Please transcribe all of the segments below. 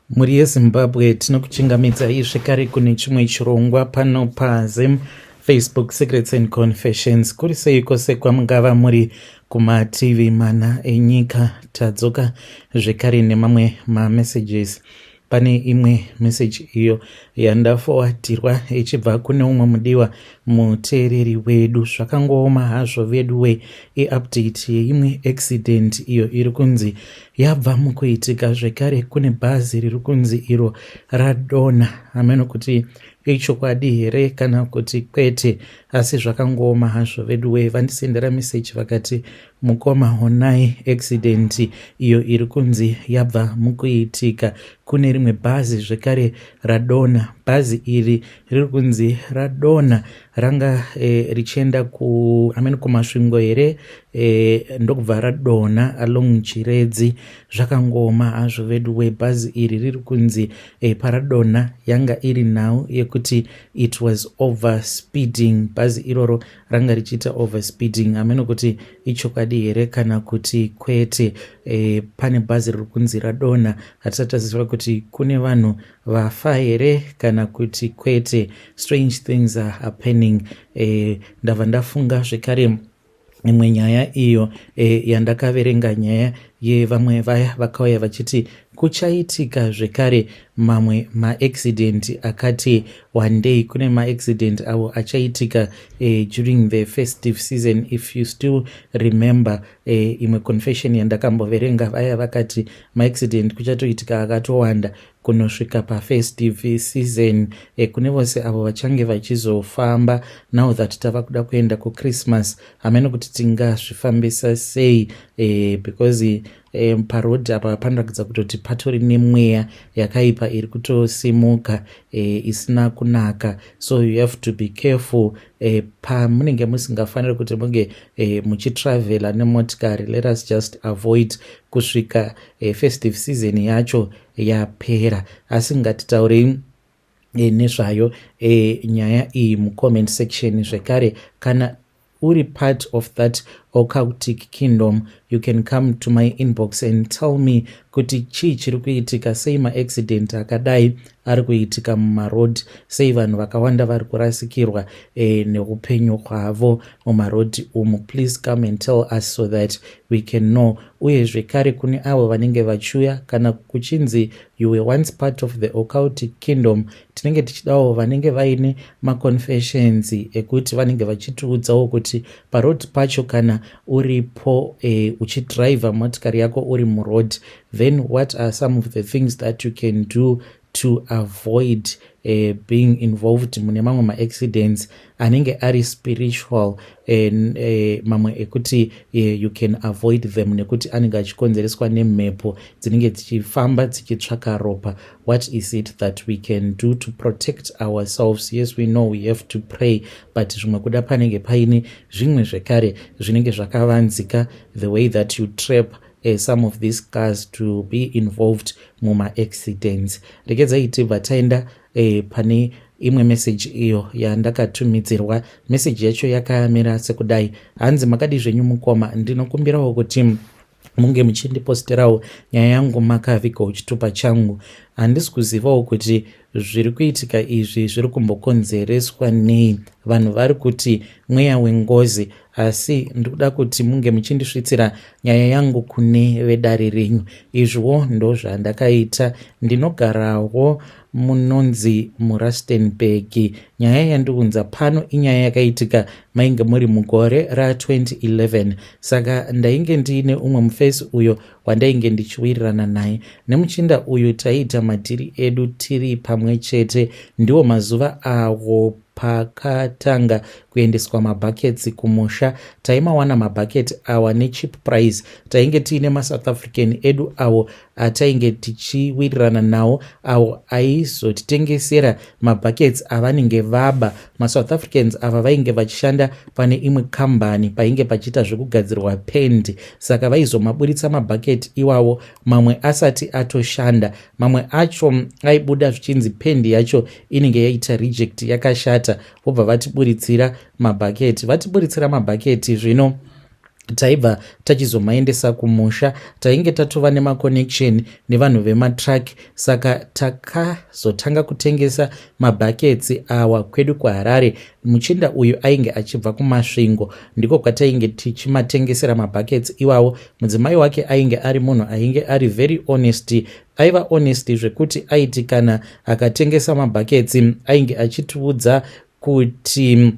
Muri yeZimbabwe tinokuchingamidzai zvekare kune chimwe chirongwa pano paZim Facebook Secrets and Confessions. Kuri seiko kwamungava muri kumativi mana enyika. Tadzoka zvekare nemamwe mamessages. Pane imwe message iyo yandafowatirwa ichibva kune umwe mudiwa muteereri wedu. Zvakangooma hazvo vedu we update yeimwe accident iyo iri kunzi yabva mukuitika zvekare kune bhazi riri kunzi iro radona. Ameno kuti ichokwadi here kana kuti kwete, asi zvakangooma hazvo vedu we vandisendera message vakati mukoma honai accident iyo iri kunzi yabva mukuitika kune rimwe bhazi zvekare radona. Bhazi iri riri kunzi radona ranga richienda kumasvingo here ndokubva radona along Chiredzi. Zvakangooma hazvo vedu we bhazi iri riri kunzi paradona yanga iri nhau yekuti it was overspeeding. Bhazi iroro ranga richiita overspeeding. Ameno kuti ichokwadi here kana kuti kwete. Pane bhazi riri kunzi radona. Hatisati taziva kuti kune vanhu vafa here kana kuti kwete. Strange things are happening. Ndabva ndafunga zvekare imwe nyaya iyo yandakaverenga, nyaya yevamwe vaya vakauya vachiti kuchaitika zvekare mamwe maaccident akati one day. Kune maaccident avo achaitika during the festive season. If you still remember, imwe confession yandakamboverenga vaya vakati maaccident kuchatoitika akatowanda kunosvika pafestive season. Kune vose avo vachange vachizofamba now that tava kuda kuenda kuChristmas. Hameno kuti tingazvifambisa sei because parodhi apa panoratidza kutoti patori nemweya yakaipa iri kutosimuka isina kunaka. So you have to be careful pamunenge musingafaniri kuti munge muchitravela nemotikari. Let us just avoid kusvika festive season yacho yapera. Asi ngatitaurei nezvayo nyaya iyi mucomment section zvekare. Kana uri part of that occultic kingdom, you can come to my inbox and tell me kuti chii chiri kuitika, sei maaccident akadai ari kuitika mumarod, sei vanhu vakawanda vari kurasikirwa neupenyu hwavo mumarod umu. Please come and tell us so that we can know. Uye zvekare kune avo vanenge vachiuya kana kuchinzi you were once part of the occultic kingdom, tinenge tichidawo vanenge vaine maconfessions ekuti vanenge vachitiudzawo kuti parod pacho kana uripo uchidriver motikari yako uri murod, then what are some of the things that you can do to avoid being involved mune mamwe maaccidents anenge ari spiritual, mamwe ekuti you can avoid them nekuti anenge achikonzereswa nemhepo dzinenge dzichifamba dzichitsvaka ropa. What is it that we can do to protect ourselves? Yes, we know we have to pray, but zvimwe kuda panenge paine zvimwe zvekare zvinenge zvakavanzika, the way that you trap some of these cars to be involved muma accidents. Regedzai tibva taenda pane imwe message iyo yandakatumidzirwa. Message yacho yakamira sekudai: hanzi makadi zvenyu mukoma, ndinokumbirawo kuti munge muchindiposterawo nyaya yangu makaviga chitupa changu. Handisi kuzivawo kuti zviri kuitika izvi zviri kumbokonzereswa nei, vanhu vari kuti mweya wengozi, asi ndikuda kuti munge muchindisvitsira nyaya yangu kune vedare renyu. Izviwo ndo zvandakaita. Ndinogarawo munonzi muRustenburg. Nyaya yandiunza pano inyaya yakaitika mainge muri mugore ra2011. Saka ndainge ndiine umwe mufesi uyo wandainge ndichiwirirana naye. Nemuchinda uyu taiita madhiri edu tiri pamwe chete. Ndiwo mazuva awo pakatanga kuendeswa mabhaketsi kumusha. Taimawana mabhaketi awa necheap price. Tainge tiine maSouth African edu awo atainge tichiwirirana nawo, awo aizotitengesera mabhaketsi avanenge vaba. MaSouth Africans ava vainge vachishanda pane imwe kambani painge pachiita zvekugadzirwa pendi. Saka vaizomaburitsa mabhaketi iwawo mamwe asati atoshanda. Mamwe acho aibuda zvichinzi pendi yacho inenge yaita reject, yakashata, vobva vatiburitsira mabhaketi. Vatiburitsira mabhaketi zvino taibva tachizomaendesa kumusha. Tainge tatova nemaconnection nevanhu vematrack, saka takazotanga kutengesa mabhaketsi awa kwedu kuHarare. Muchinda uyu ainge achibva kuMasvingo, ndiko kwatainge tichimatengesera mabhaketsi iwawo. Mudzimai wake ainge ari munhu ainge ari very honest, aiva honest zvekuti aiti kana akatengesa mabhaketsi ainge achitiudza kuti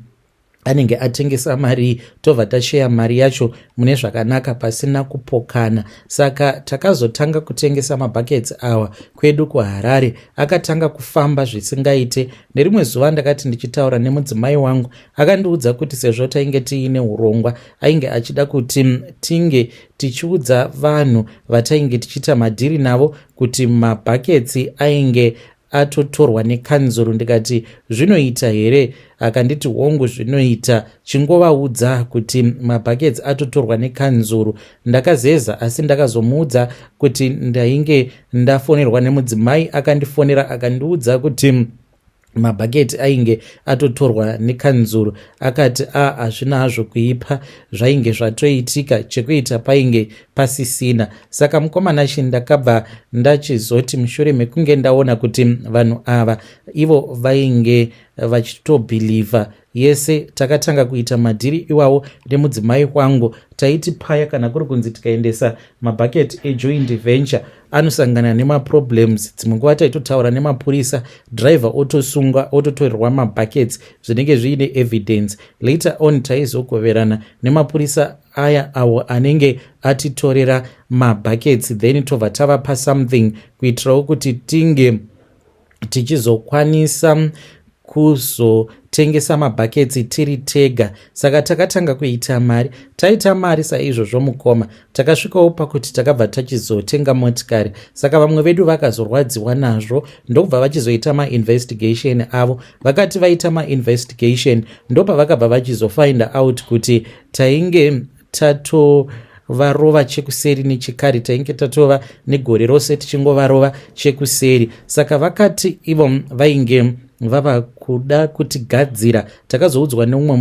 anenge atengesa mari, tobva tasheya mari yacho mune zvakanaka pasina kupokana. Saka takazotanga kutengesa mabhaketsi awa kwedu kuHarare. Akatanga kufamba zvisingaite. Nerimwe zuva ndakati ndichitaura nemudzimai wangu, akandiudza kuti sezvo tainge tiine urongwa, ainge achida kuti tinge tichiudza vanhu vatainge tichiita madhiri navo kuti mabhaketsi ainge atotorwa nekanzuru. Ndikati zvinoita here? Akanditi hongu zvinoita, chingovaudza kuti mabhaketsi atotorwa nekanzuru. Ndakazeza, asi ndakazomuudza kuti ndainge ndafonerwa nemudzimai. Akandifonera akandiudza kuti mabhaketi ainge atotorwa nekanzuru. Akati hazvina hazvo kuipa, zvainge zvatoitika, chekuita painge pasisina. Saka mukomana ndakabva ndachizoti mushure mekunge ndaona kuti vanhu ava ivo vainge vachitobhilivha yese, takatanga kuita madhiri iwawo nemudzimai wangu. Taiti paya kana kuri kunzi tikaendesa mabhaketi ejoint venture anosangana nemaproblems. Dzimwe nguva taitotaura nemapurisa, driver otosungwa, ototorerwa mabhaketsi zvinenge zviine evidence. Later on taizogoverana nemapurisa aya awo anenge atitorera mabhaketsi, then tobva tavapa something kuitirawo kuti tinge tichizokwanisa kuzotengesa mabhaketsi tiri tega. Saka takatanga kuita mari. Taita mari saizvozvo mukoma, takasvikawo pakuti takabva tachizotenga motikari. Saka vamwe vedu vakazorwadziwa nazvo, ndobva vachizoita mainvestigation avo. Vakati vaita mainvestigation ndopavakabva vachizofind out kuti tainge varova chekuseri nechikari, tainge tatova negore rose tichingovarova chekuseri. Saka vakati ivo vainge vava kuda kutigadzira. Takazoudzwa neumwe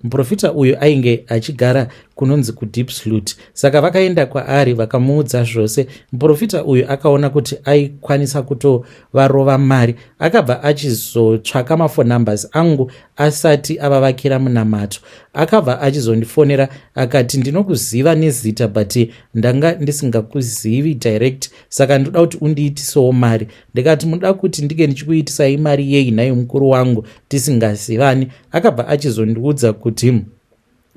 muprofita uyu ainge achigara kunonzi kuDeepsloot. Saka vakaenda kwaari vakamuudza zvose. Muprofita uyu akaona kuti aikwanisa kutovarova mari. Akabva achizotsvaka mafone numbers angu asati avavakira munamato. Akabva achizondifonera akati, ndinokuziva nezita but ndanga ndisingakuzivi direct, saka ndoda kuti undiitisewo mari. Ndikati munoda kuti ndige ndichikuitisai mari yei nayo mukuru wangu tisingazivani? Akabva achizondiudza kuti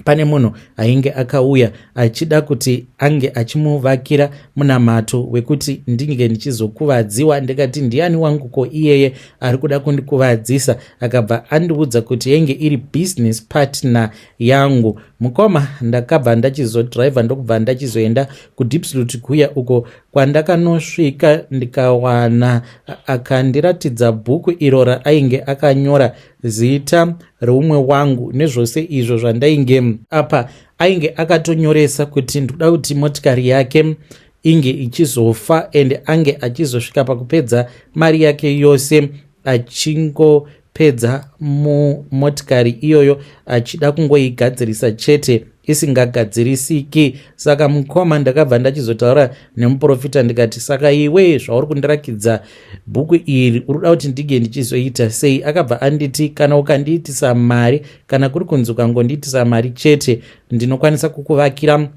pane munhu ainge akauya achida kuti ange achimuvakira munamato wekuti ndinge ndichizokuvadziwa. Ndikati ndiani wangu ko iyeye ari kuda kundikuvadzisa? Akabva andiudza kuti yenge iri business partner yangu. Mukoma ndakabva ndachizodriva ndokubva ndachizoenda kuDeepsloot kuya uko kwandakanosvika ndikawana akandiratidza bhuku iro raainge akanyora zita reumwe wangu nezvose izvo zvandainge apa. Ainge akatonyoresa kuti ndoda kuti motikari yake inge ichizofa and ange achizosvika pakupedza mari yake yose achingopedza mumotikari iyoyo achida kungoigadzirisa chete isingagadzirisiki. Saka mukoma ndakabva ndachizotaura nemuprofita ndikati, saka iwe zvauri kundirakidza bhuku iri urikuda kuti ndige ndichizoita sei? Akabva anditi, kana ukandiitisa mari, kana kuri kunzi ukangondiitisa mari chete, ndinokwanisa kukuvakira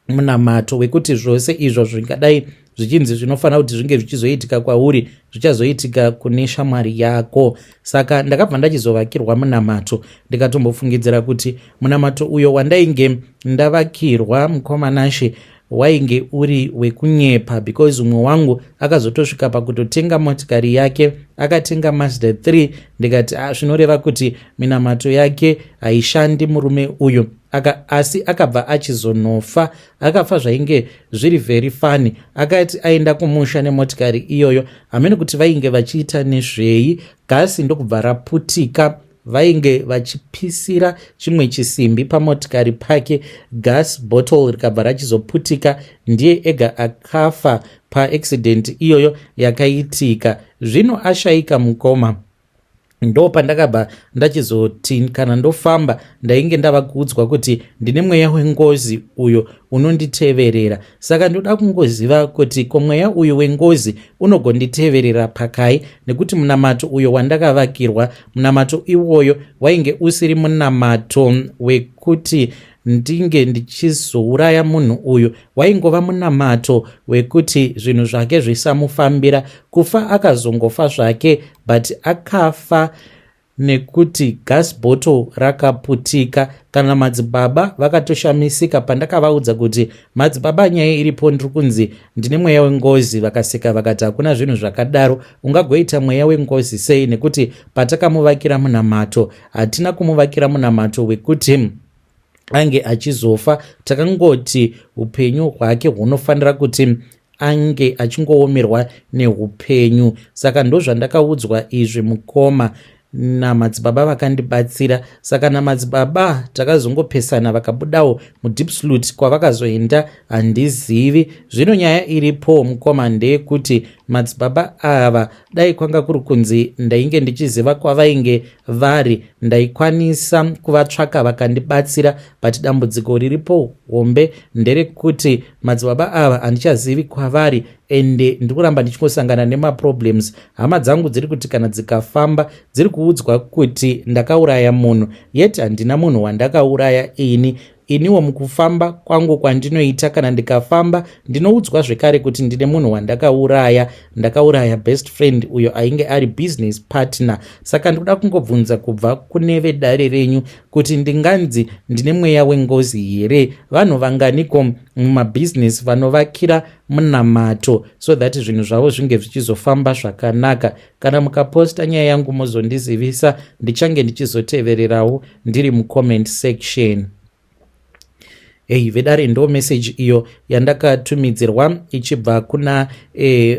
munamato wekuti zvose izvo zvingadai zvichinzi zvinofanira kuti zvinge zvichizoitika kwauri zvichazoitika kune shamwari yako. Saka ndakabva ndachizovakirwa munamato. Ndikatombofungidzira kuti munamato uyo wandainge ndavakirwa mukomanashe wainge uri wekunyepa, because umwe wangu akazotosvika pakutotenga motikari yake, akatenga Mazda 3. Ndikati zvinoreva kuti minamato yake haishandi murume uyu. Asi akabva achizonofa, akafa zvainge zviri very funny. Akati aenda kumusha nemotikari iyoyo, hamene kuti vainge vachiita nezvei, gasi ndokubva raputika. Vainge vachipisira chimwe chisimbi pamotikari pake, gas bottle rikabva rachizoputika. Ndiye ega akafa paaccident iyoyo yakaitika. Zvino ashaika mukoma. ndo pandakabva ndachizoti kana ndofamba ndainge ndava kuudzwa kuti ndine mweya wengozi uyo unonditeverera. Saka ndoda kungoziva kuti ko mweya uyu wengozi unogonditeverera pakai, nekuti munamato uyo wandakavakirwa, munamato iwoyo wainge usiri munamato wekuti ndinge ndichizouraya munhu uyu, waingova munamato wekuti zvinhu zvake zvisamufambira. Kufa akazongofa zvake, but akafa nekuti gas bottle rakaputika. Kana madzibaba vakatoshamisika pandakavaudza kuti madzibaba, nyaya iripo ndiri kunzi ndine mweya wengozi, vakaseka vakati hakuna zvinhu zvakadaro, ungagoita mweya wengozi sei? Nekuti patakamuvakira munamato hatina kumuvakira munamato wekuti ange achizofa, takangoti upenyu hwake hunofanira kuti ange achingoomerwa neupenyu. Saka ndo zvandakaudzwa izvi mukoma namadzibaba vakandibatsira. Saka namadzibaba takazongopesana vakabudawo mudeep slute kwavakazoenda handizivi. Zvino nyaya iripo mukoma ndeyekuti madzibaba ava dai kwanga kuri kunzi ndainge ndichiziva kwavainge vari, ndaikwanisa kuvatsvaka vakandibatsira, but dambudziko riripo hombe nderekuti madzibaba ava handichazivi kwavari, ende ndiri kuramba ndichingosangana nemaproblems. Hama dzangu dziri kuti kana dzikafamba dziri kuudzwa kuti ndakauraya munhu, yet handina munhu wandakauraya iniwo mukufamba kwangu kwandinoita, kana ndikafamba ndinoudzwa zvekare kuti ndine munhu wandakauraya. Ndakauraya best friend uyo ainge ari business partner. Saka ndikuda kungobvunza kubva kune vedare renyu kuti ndinganzi ndine mweya wengozi here? Vanhu vanganiko mumabhizinesi vanovakira munamato so that zvinhu zvavo zvinge zvichizofamba zvakanaka? Kana mukaposta nyaya yangu muzondizivisa, ndichange ndichizotevererawo ndiri mucomment section. Vedare ndo message iyo yandakatumidzirwa ichibva kuna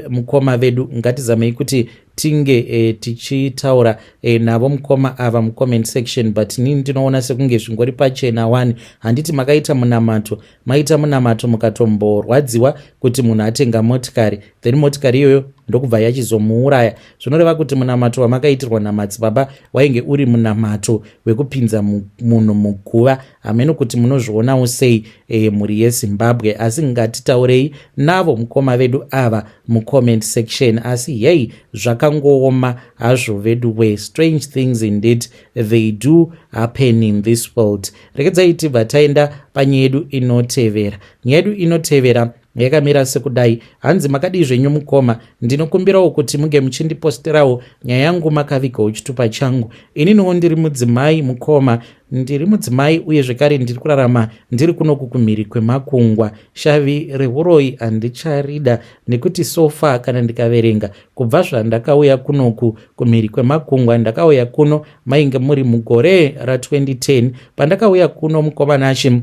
mukoma vedu. Ngatizamei kuti tinge tichitaura navo mukoma ava mucomment section, but nini ndinoona sekunge zvingori pachena 1. Handiti makaita munamato, maita munamato mukatomborwadziwa kuti munhu atenga motikari, then motikari iyoyo ndokubva yachizomuuraya. Zvinoreva kuti munamato wamakaitirwa namadzibaba wainge uri munamato wekupinza munhu muguva. Hameno kuti munozvionawo sei muri yeZimbabwe, asi ngatitaurei navo mukoma vedu ava mucomment section. Asi zvakangooma hazvo vedu we, strange things indeed they do happen in this world. Rekedzai tibva taenda panyaya yedu inotevera. Nyaya yedu inotevera yakamira sekudai. Hanzi makadii zvenyu mukoma, ndinokumbirawo kuti muge muchindiposterawo nyaya yangu makavigawo chitupa changu. Ininiwo ndiri mudzimai mukoma, ndiri mudzimai uye zvekare ndiri kurarama ndiri kunoku kumhiri kwemakungwa. Shavi rehuroi handicharida, nekuti sofa kana ndikaverenga kubva zvandakauya kunoku kumhiri kwemakungwa, ndakauya kuno mainge muri mugore ra2010. Pandakauya kuno mukoma nashi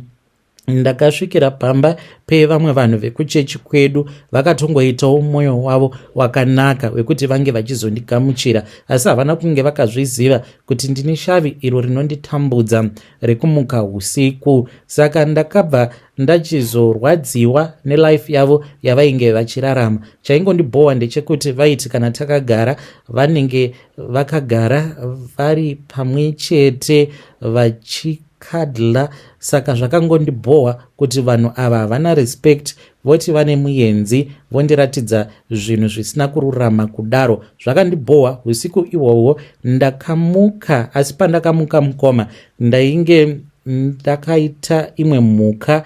ndakasvikira pamba pevamwe vanhu vekuchechi kwedu, vakatongoitawo mwoyo wavo wakanaka wekuti vange vachizondigamuchira, asi havana kunge vakazviziva kuti ndine shavi iro rinonditambudza rekumuka usiku. Saka ndakabva ndachizorwadziwa nelife yavo yavainge vachirarama. Chaingondibhowa ndechekuti vaiti kana takagara vanenge vakagara vari pamwe chete vachikadla. Saka zvakangondibhowa kuti vanhu ava havana respect, voti vane muyenzi, vondiratidza zvinhu zvisina kururama kudaro. Zvakandibhowa usiku ihwohwo. Ndakamuka, asi pandakamuka mukoma ndainge ndakaita imwe mhuka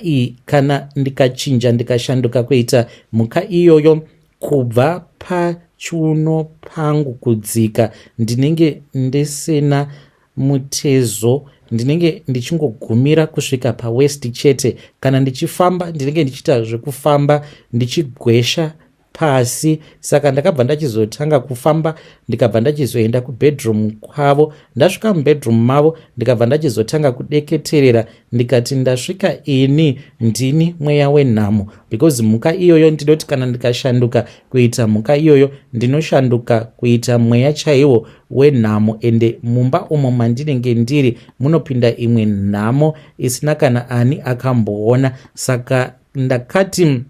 iyi kana ndikachinja ndikashanduka kuita mhuka iyoyo, kubva pachiuno pangu kudzika ndinenge ndisina mutezo, ndinenge ndichingogumira kusvika pawest chete. Kana ndichifamba ndinenge ndichiita zvekufamba ndichigwesha pasi. Saka ndakabva ndachizotanga kufamba ndikabva ndachizoenda kubedroom kwavo. Ndasvika mubedroom mavo ndikabva ndachizotanga kudeketerera, ndikati ndasvika ini ndini mweya wenhamo, because mhuka iyoyo ndinoti kana ndikashanduka kuita mhuka iyoyo ndinoshanduka kuita mweya chaiwo wenhamo, ende mumba umo mandinenge ndiri munopinda imwe nhamo isina kana ani akamboona. Saka ndakati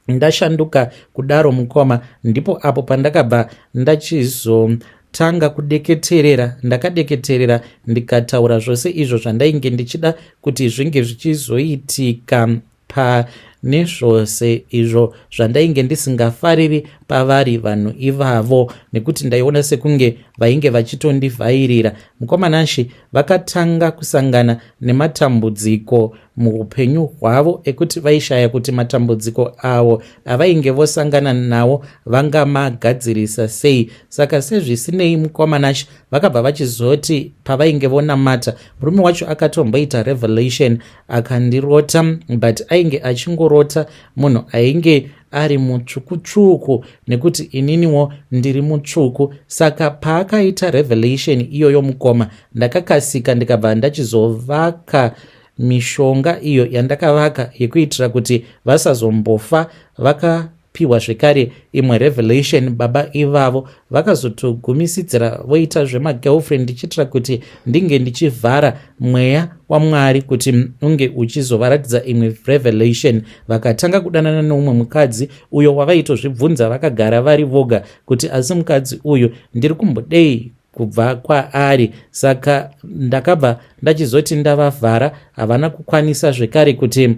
ndashanduka kudaro mukoma, ndipo apo pandakabva ndachizotanga ndakatanga kudeketerera, ndakadeketerera ndikataura zvose izvo zvandainge ndichida kuti zvinge zvichizoitika pane zvose izvo zvandainge ndisingafariri pavari vanhu ivavo, nekuti ndaiona sekunge vainge vachitondivhairira. Mukomanashi vakatanga kusangana nematambudziko muupenyu hwavo ekuti vaishaya kuti matambudziko avo avainge vosangana nawo vangamagadzirisa sei. Saka sezvisinei, mukomanashi vakabva vachizoti pavainge vonamata, murume wacho akatomboita revelation akandirota, but ainge achingorota munhu ainge ari mutsvuku-tsvuku, nekuti ininiwo ndiri mutsvuku. Saka paakaita revelation iyoyo mukoma, ndakakasika ndikabva ndachizovaka mishonga iyo yandakavaka yekuitira kuti vasazombofa. Vakapiwa zvekare imwe revelation baba ivavo, vakazotogumisidzira voita zvemagirlfriend, ndichitira kuti ndinge ndichivhara mweya waMwari kuti unge uchizovaratidza imwe revelation. Vakatanga kudanana neumwe mukadzi uyo wavaitozvibvunza vakagara vari voga kuti asi mukadzi uyu ndiri kumbodei kubva kwaari. Saka ndakabva ndachizoti ndavavhara, havana kukwanisa zvekare kuti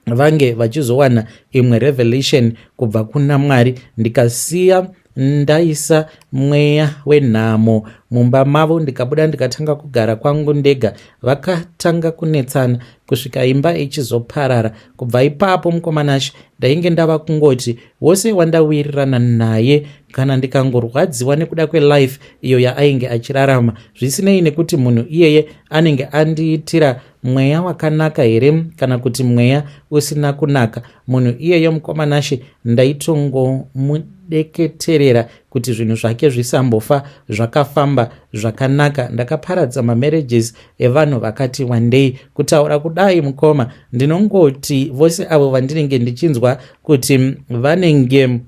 vange vachizowana imwe revelation kubva kuna Mwari. Ndikasiya ndaisa mweya wenhamo mumba mavo, ndikabuda ndikatanga kugara kwangu ndega. Vakatanga kunetsana kusvika imba ichizoparara. Kubva ipapo, mukomanashi, ndainge ndava kungoti wose wandawirirana naye kana ndikangorwadziwa nekuda kwelife iyo yaainge achirarama, zvisinei nekuti munhu iyeye anenge andiitira mweya wakanaka here kana kuti mweya usina kunaka, munhu iyeyo, mukomanashi, ndaitongomudeketerera kuti zvinhu zvake zvisambofa zvakafamba zvakanaka. Ndakaparadza mamarriages evanhu vakati wandei. Kutaura kudai, mukoma, ndinongoti vose avo vandinenge ndichinzwa kuti vanenge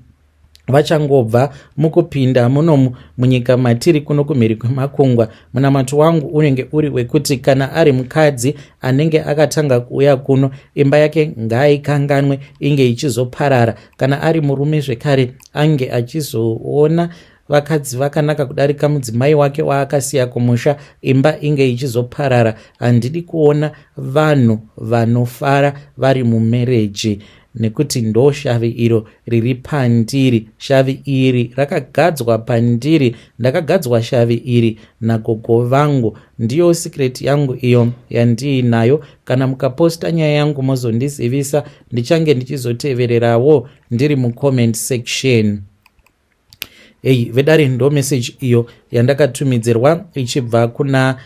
vachangobva mukupinda munomu munyika matiri kuno kumhiri kwemakungwa, munamato wangu unenge uri wekuti kana ari mukadzi anenge akatanga kuuya kuno, imba yake ngaikanganwe inge ichizoparara. Kana ari murume zvekare, ange achizoona vakadzi vakanaka kudarika mudzimai wake waakasiya kumusha, imba inge ichizoparara. Handidi kuona vanhu vanofara vari mumereji, nekuti ndo shavi iro riri pandiri. Shavi iri rakagadzwa pandiri, ndakagadzwa shavi iri nagogo vangu. Ndiyo secret yangu iyo yandiinayo. Kana mukaposta nyaya yangu mozondizivisa, ndichange ndichizotevererawo ndiri mucomment section. Vedare ndo message iyo yandakatumidzirwa ichibva kuna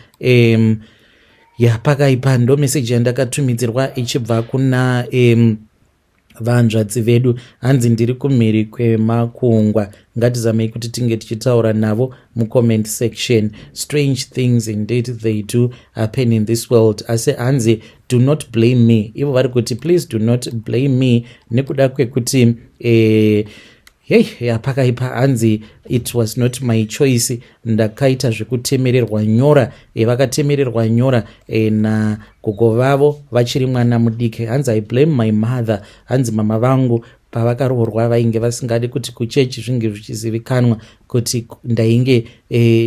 pakaipa, ndo message yandakatumidzirwa ichibva kuna vanzvadzi vedu. Hanzi ndiri kumhiri kwemakungwa, ngatizamei kuti tinge tichitaura navo mucomment section. Strange things indeed they do happen in this world. Asi hanzi do not blame me. Ivo vari kuti please do not blame me, nekuda kwekuti pakaipa, hanzi it was not my choice. Ndakaita zvekutemererwa nyora, vakatemererwa nyora nagogo vavo vachiri mwana mudiki. Hanzi I blame my mother. Hanzi mama vangu pavakaroorwa vainge vasingadi kuti kuchechi zvinge zvichizivikanwa kuti ndainge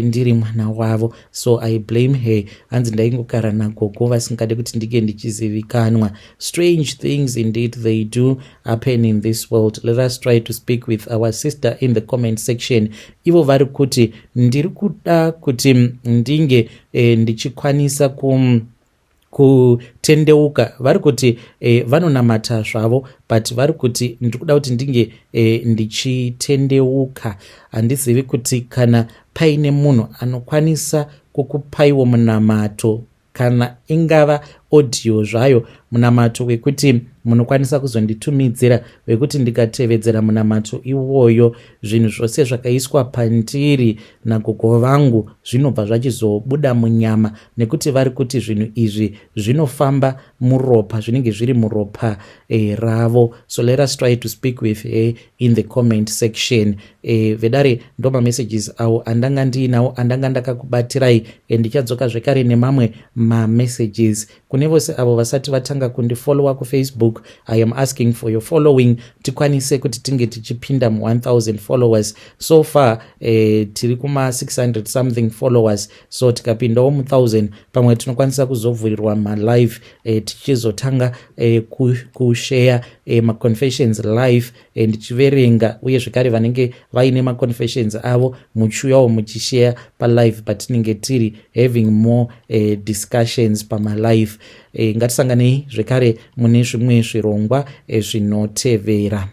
ndiri mwana wavo, so I blame her. Hanzi ndaingogara nagogo vasingadi kuti ndinge ndichizivikanwa. Strange things indeed they do happen in this world. Let us try to speak with our sister in the comment section. Ivo vari kuti ndiri kuda kuti ndinge ndichikwanisa kutendeuka. Vari kuti vanonamata zvavo, but vari kuti ndiri kuda kuti ndinge ndichitendeuka. Handizivi kuti kana paine munhu anokwanisa kukupaiwo munamato, kana ingava audio zvayo, munamato wekuti munokwanisa kuzonditumidzira, wekuti ndikatevedzera munamato iwoyo, zvinhu zvose zvakaiswa pandiri nagogo vangu zvinobva zvachizobuda munyama, nekuti vari kuti zvinhu izvi zvinofamba muropa, zvinenge zviri muropa ravo. So let us try to speak with her in the comment section. Vedare ndo mamessages avo andanga ndiinawo, andanga ndakakubatirai, ndichadzoka zvekare nemamwe mamessages. Kune vose avo vasati vatanga kundifollowa kuFacebook, I am asking for your following tikwanise kuti tinge tichipinda mu1000 followers. So far tiri kuma 600 something followers, so tikapindawo mu1000 pamwe tinokwanisa kuzovhurirwa malive tichizotanga kushare maconfessions live ndichiverenga, uye zvekare vanenge vaine maconfessions avo muchiuyawo muchishare palive patinenge tiri having more discussions pamalive. Ngatisanganei zvekare mune zvimwe zvirongwa zvinotevera.